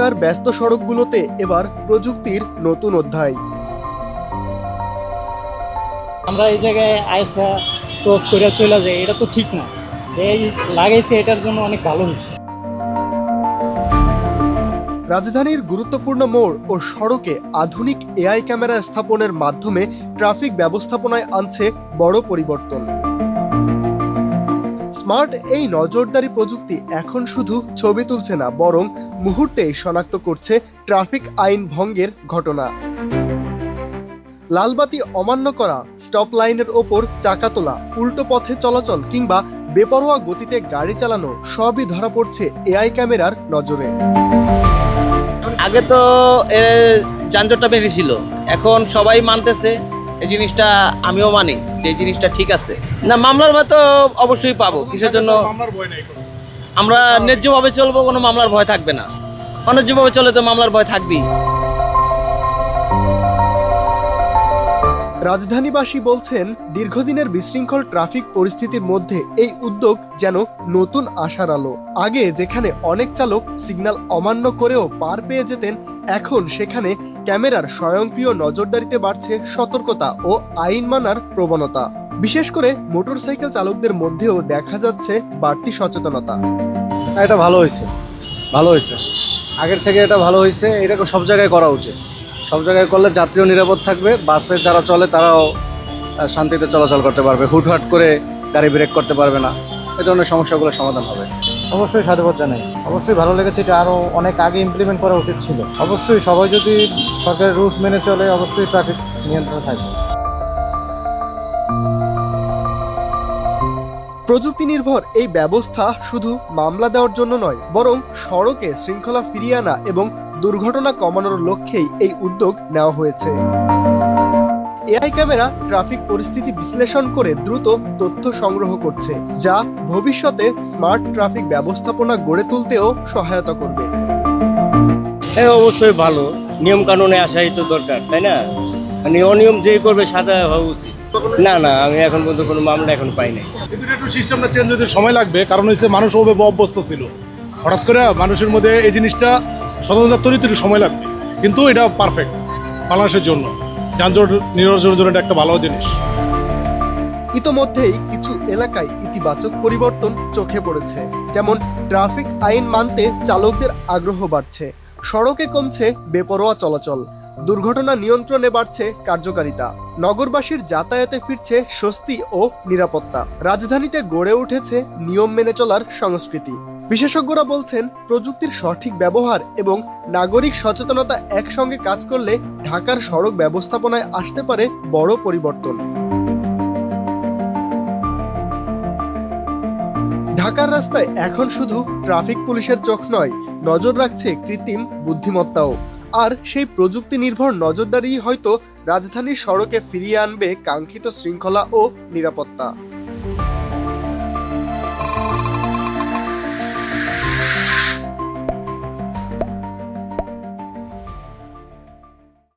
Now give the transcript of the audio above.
ঢাকার ব্যস্ত সড়কগুলোতে এবার প্রযুক্তির নতুন অধ্যায়। আমরা এই জায়গায় আয়সা ক্রস করে চলে যাই, এটা তো ঠিক না। যে লাগাইছে এটার জন্য অনেক ভালো হয়েছে। রাজধানীর গুরুত্বপূর্ণ মোড় ও সড়কে আধুনিক এআই ক্যামেরা স্থাপনের মাধ্যমে ট্রাফিক ব্যবস্থাপনায় আনছে বড় পরিবর্তন। স্মার্ট এই নজরদারি প্রযুক্তি এখন শুধু ছবি তুলছে না, বরং মুহূর্তেই শনাক্ত করছে ট্রাফিক আইন ভঙ্গের ঘটনা। লালবাতি অমান্য করা, স্টপ লাইনের ওপর চাকা তোলা, উল্টো পথে চলাচল কিংবা বেপরোয়া গতিতে গাড়ি চালানো সবই ধরা পড়ছে এআই ক্যামেরার নজরে। আগে তো যানজটটা বেশি ছিল, এখন সবাই মানতেছে এই জিনিসটা, আমিও মানি যে এই জিনিসটা ঠিক আছে। না, মামলার ভয় তো অবশ্যই পাবো। কিসের জন্য? আমরা ন্যায্যভাবে চলবো, কোনো মামলার ভয় থাকবে না। অন্যায্যভাবে চলে তো মামলার ভয় থাকবেই। রাজধানীবাসী বলছেন, দীর্ঘদিনের বিশৃঙ্খল ট্রাফিক পরিস্থিতির মধ্যে এই উদ্যোগ যেন নতুন আশার আলো। আগে যেখানে অনেক চালক সিগন্যাল অমান্য করেও পার পেয়ে যেতেন, এখন সেখানে ক্যামেরার স্বয়ংক্রিয় নজরদারিতে বাড়ছে সতর্কতা ও আইন মানার প্রবণতা। বিশেষ করে মোটরসাইকেল চালকদের মধ্যেও দেখা যাচ্ছে বাড়তি সচেতনতা। এটা ভালো হয়েছে, ভালো হয়েছে। আগের থেকে এটা ভালো হয়েছে। এটাকে সব জায়গায় করা উচিত। সব জায়গায় করলে যাত্রীও নিরাপদ থাকবে, বাসে যারা চলে তারাও শান্তিতে চলাচল করতে পারবে, হুটহাট করে গাড়ি ব্রেক করতে পারবে না। এই ধরনের সমস্যাগুলো সমাধান হবে। অবশ্যই সাধুবাদ জানাই, অবশ্যই ভালো লেগেছে। এটা আরও অনেক আগে ইমপ্লিমেন্ট করা উচিত ছিল। অবশ্যই সবাই যদি সরকারের রুলস মেনে চলে, অবশ্যই ট্রাফিক নিয়ন্ত্রণে থাকবে। প্রযুক্তি নির্ভর এই ব্যবস্থা শুধু মামলা দেওয়ার জন্য নয়, বরং সড়কে শৃঙ্খলা ফিরিয়ে আনা এবং দুর্ঘটনা কমানোর লক্ষ্যেই এই উদ্যোগ নেওয়া হয়েছে। এআই ক্যামেরা ট্রাফিক পরিস্থিতি বিশ্লেষণ করে দ্রুত তথ্য সংগ্রহ করছে, যা ভবিষ্যতে স্মার্ট ট্রাফিক ব্যবস্থাপনা গড়ে তুলতেও সহায়তা করবে। হ্যাঁ, অবশ্যই ভালো। নিয়ম কানুনে আসাই তো দরকার, তাই না? মানে অনিয়ম যেই করবে সাজা হওয়া উচিত। না, আমি এখন পর্যন্ত কোনো মামলা এখন পাই নাই। কিন্তু একটু সিস্টেমটা চেঞ্জ হতে সময় লাগবে, কারণ হচ্ছে মানুষ ওভাবে অভ্যস্ত ছিল। হঠাৎ করে মানুষের মধ্যে এই জিনিসটা সচেতনতা তৈরি একটু সময় লাগবে, কিন্তু এটা পারফেক্ট বাংলাদেশের জন্য। যানজট নিরসনের জন্য এটা একটা ভালো জিনিস। ইতোমধ্যেই কিছু এলাকায় ইতিবাচক পরিবর্তন চোখে পড়েছে, যেমন ট্রাফিক আইন মানতে চালকদের আগ্রহ বাড়ছে, সড়কে কমছে বেপরোয়া চলাচল, দুর্ঘটনা নিয়ন্ত্রণে বাড়ছে কার্যকারিতা, নগরবাসীর যাতায়াতে ফিরছে স্বস্তি ও নিরাপত্তা। রাজধানীতে গড়ে উঠেছে নিয়ম মেনে চলার সংস্কৃতি। বিশেষজ্ঞরা বলছেন, প্রযুক্তির সঠিক ব্যবহার এবং নাগরিক সচেতনতা একসঙ্গে কাজ করলে ঢাকার সড়ক ব্যবস্থাপনায় আসতে পারে বড় পরিবর্তন। ঢাকার রাস্তায় এখন শুধু ট্রাফিক পুলিশের চোখ নয়, নজর রাখছে কৃত্রিম বুদ্ধিমত্তাও। আর সেই প্রযুক্তি নির্ভর নজরদারি হয়তো রাজধানীর সড়কে ফিরিয়ে আনবে কাঙ্ক্ষিত শৃঙ্খলা ও নিরাপত্তা।